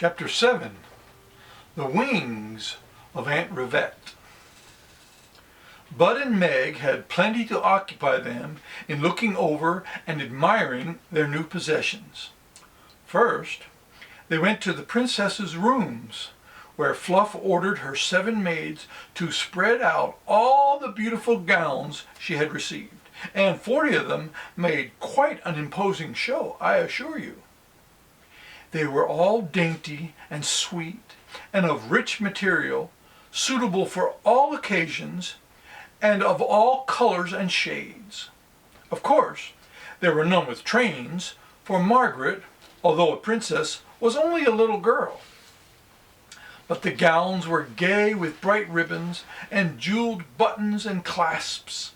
Chapter 7. The Wings of Aunt Rivette. Bud and Meg had plenty to occupy them in looking over and admiring their new possessions. First, they went to the princess's rooms, where Fluff ordered her 7 maids to spread out all the beautiful gowns she had received, and 40 of them made quite an imposing show, I assure you. They were all dainty and sweet and of rich material, suitable for all occasions and of all colors and shades. Of course, there were none with trains, for Margaret, although a princess, was only a little girl. But the gowns were gay with bright ribbons and jeweled buttons and clasps,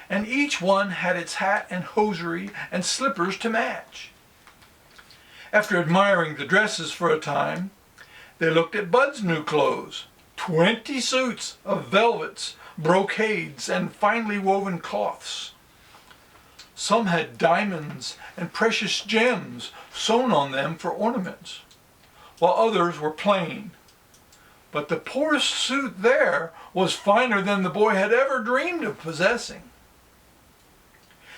and each one had its hat and hosiery and slippers to match. After admiring the dresses for a time, they looked at Bud's new clothes, 20 suits of velvets, brocades, and finely woven cloths. Some had diamonds and precious gems sewn on them for ornaments, while others were plain. But the poorest suit there was finer than the boy had ever dreamed of possessing.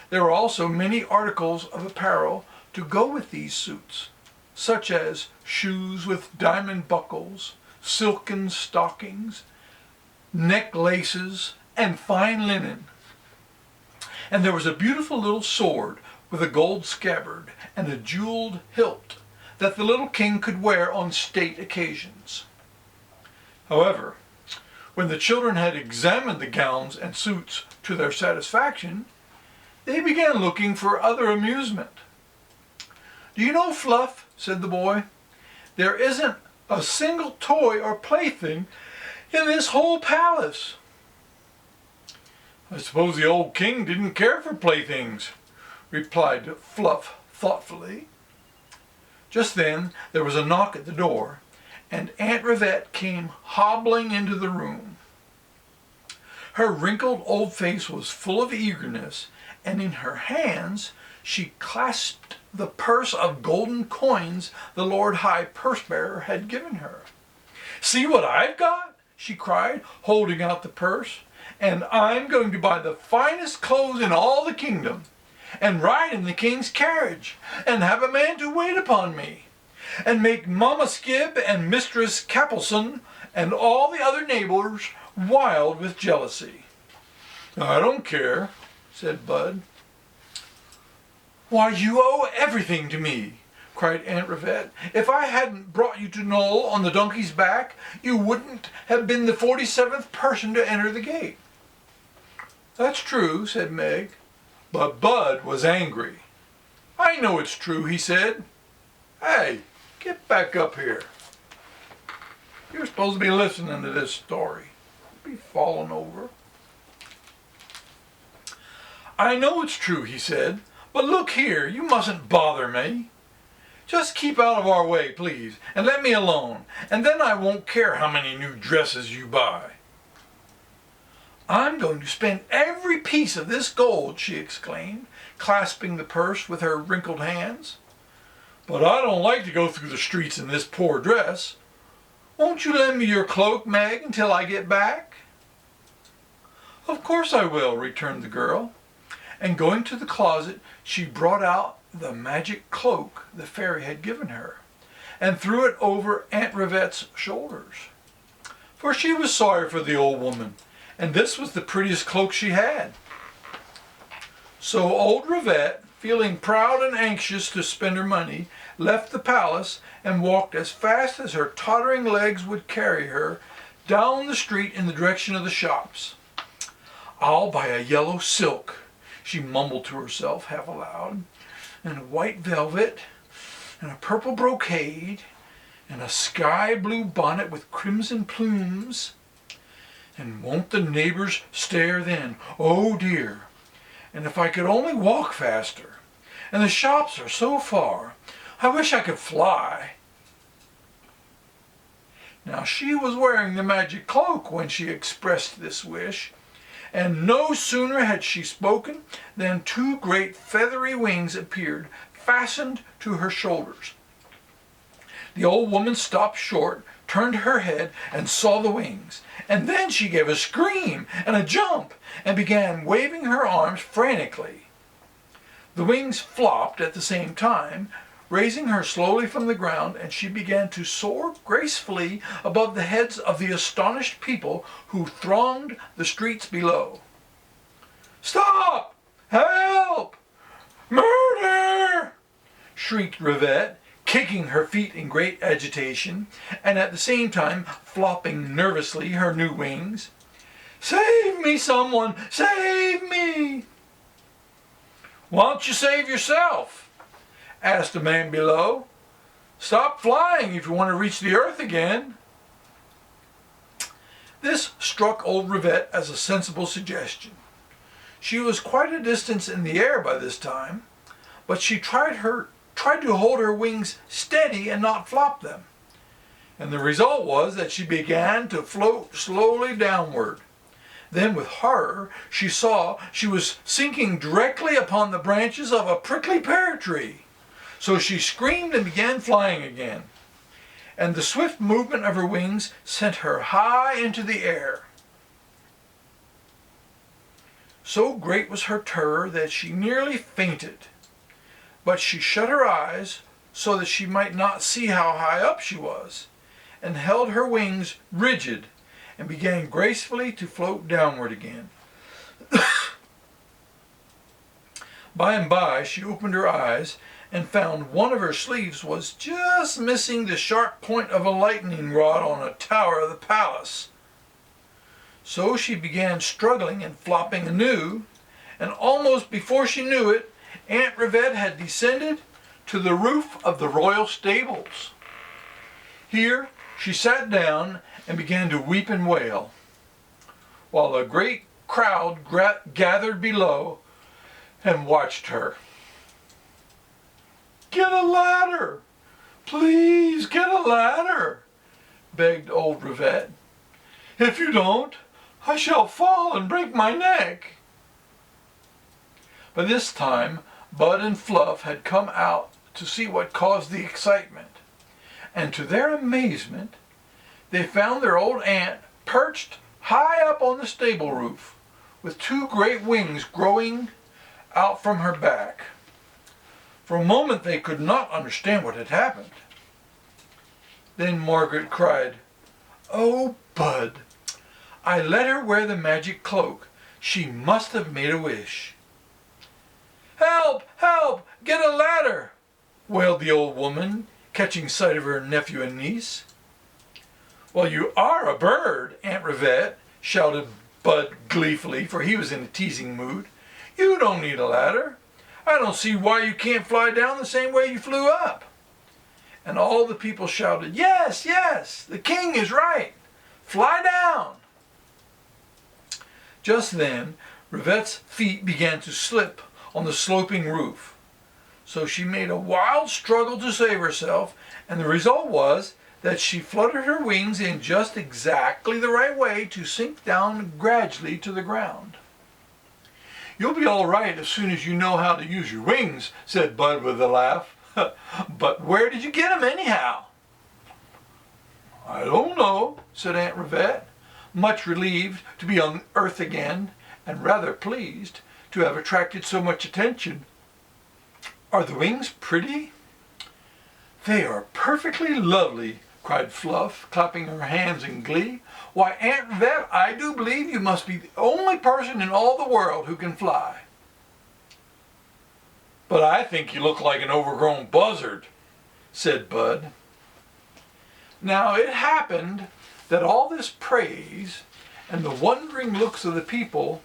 There were also many articles of apparel to go with these suits, such as shoes with diamond buckles, silken stockings, necklaces, and fine linen. And there was a beautiful little sword with a gold scabbard and a jeweled hilt that the little king could wear on state occasions. However, when the children had examined the gowns and suits to their satisfaction, they began looking for other amusement. "Do you know, Fluff," said the boy, "there isn't a single toy or plaything in this whole palace." "I suppose the old king didn't care for playthings," replied Fluff thoughtfully. Just then there was a knock at the door, and Aunt Rivette came hobbling into the room. Her wrinkled old face was full of eagerness, and in her hands she clasped the purse of golden coins the Lord High Purse-bearer had given her. "See what I've got," she cried, holding out the purse, "and I'm going to buy the finest clothes in all the kingdom, and ride in the king's carriage, and have a man to wait upon me, and make Mamma Skib and Mistress Capelson and all the other neighbors wild with jealousy." "I don't care," said Bud. "Why, you owe everything to me," cried Aunt Rivette. "If I hadn't brought you to Knoll on the donkey's back, you wouldn't have been the 47th person to enter the gate." "That's true," said Meg, but Bud was angry. "I know it's true," he said. "Hey, get back up here. You're supposed to be listening to this story. Be falling over." "I know it's true," he said, "but look here, you mustn't bother me. Just keep out of our way, please, and let me alone, and then I won't care how many new dresses you buy." "I'm going to spend every piece of this gold," she exclaimed, clasping the purse with her wrinkled hands. "But I don't like to go through the streets in this poor dress. Won't you lend me your cloak, Meg, until I get back?" "Of course I will," returned the girl, and going to the closet, she brought out the magic cloak the fairy had given her, and threw it over Aunt Rivette's shoulders. For she was sorry for the old woman, and this was the prettiest cloak she had. So old Rivette, feeling proud and anxious to spend her money, left the palace and walked as fast as her tottering legs would carry her down the street in the direction of the shops. "I'll buy a yellow silk," she mumbled to herself half aloud, "and a white velvet, and a purple brocade, and a sky blue bonnet with crimson plumes. And won't the neighbors stare then? Oh dear! And if I could only walk faster! And the shops are so far. I wish I could fly." Now she was wearing the magic cloak when she expressed this wish, and no sooner had she spoken than 2 great feathery wings appeared, fastened to her shoulders. The old woman stopped short, turned her head, and saw the wings. And then she gave a scream and a jump and began waving her arms frantically. The wings flopped at the same time, raising her slowly from the ground, and she began to soar gracefully above the heads of the astonished people who thronged the streets below. "Stop! Help! Murder!" shrieked Rivette, kicking her feet in great agitation, and at the same time flopping nervously her new wings. "Save me, someone! Save me!" "Why don't you save yourself?" asked the man below. "Stop flying if you want to reach the earth again." This struck old Rivette as a sensible suggestion. She was quite a distance in the air by this time, but she tried to hold her wings steady and not flop them. And the result was that she began to float slowly downward. Then with horror she saw she was sinking directly upon the branches of a prickly pear tree. So she screamed and began flying again. And the swift movement of her wings sent her high into the air. So great was her terror that she nearly fainted. But she shut her eyes so that she might not see how high up she was, and held her wings rigid and began gracefully to float downward again. By and by she opened her eyes and found one of her sleeves was just missing the sharp point of a lightning rod on a tower of the palace. So she began struggling and flopping anew, and almost before she knew it, Aunt Rivette had descended to the roof of the royal stables. Here she sat down and began to weep and wail, while a great crowd gathered below and watched her. "Get a ladder! Please get a ladder!" begged old Rivette. "If you don't, I shall fall and break my neck." By this time, Bud and Fluff had come out to see what caused the excitement, and to their amazement, they found their old aunt perched high up on the stable roof, with two great wings growing out from her back. For a moment they could not understand what had happened. Then Margaret cried, "Oh, Bud, I let her wear the magic cloak. She must have made a wish." "Help! Help! Get a ladder!" wailed the old woman, catching sight of her nephew and niece. "Well, you are a bird, Aunt Rivette," shouted Bud gleefully, for he was in a teasing mood. "You don't need a ladder. I don't see why you can't fly down the same way you flew up." And all the people shouted, "Yes, yes, the king is right. Fly down." Just then, Rivette's feet began to slip on the sloping roof. So she made a wild struggle to save herself, and the result was that she fluttered her wings in just exactly the right way to sink down gradually to the ground. "You'll be all right as soon as you know how to use your wings," said Bud with a laugh. "But where did you get them anyhow?" "I don't know," said Aunt Rivette, much relieved to be on earth again, and rather pleased to have attracted so much attention. "Are the wings pretty?" "They are perfectly lovely," cried Fluff, clapping her hands in glee. "Why, Aunt Rivette, I do believe you must be the only person in all the world who can fly." "But I think you look like an overgrown buzzard," said Bud. Now it happened that all this praise and the wondering looks of the people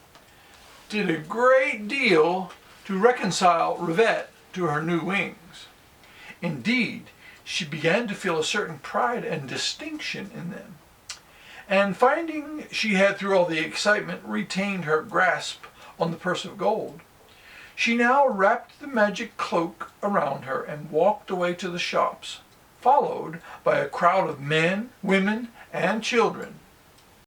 did a great deal to reconcile Rivette to her new wings. Indeed, she began to feel a certain pride and distinction in them. And finding she had, through all the excitement, retained her grasp on the purse of gold, she now wrapped the magic cloak around her and walked away to the shops, followed by a crowd of men, women, and children,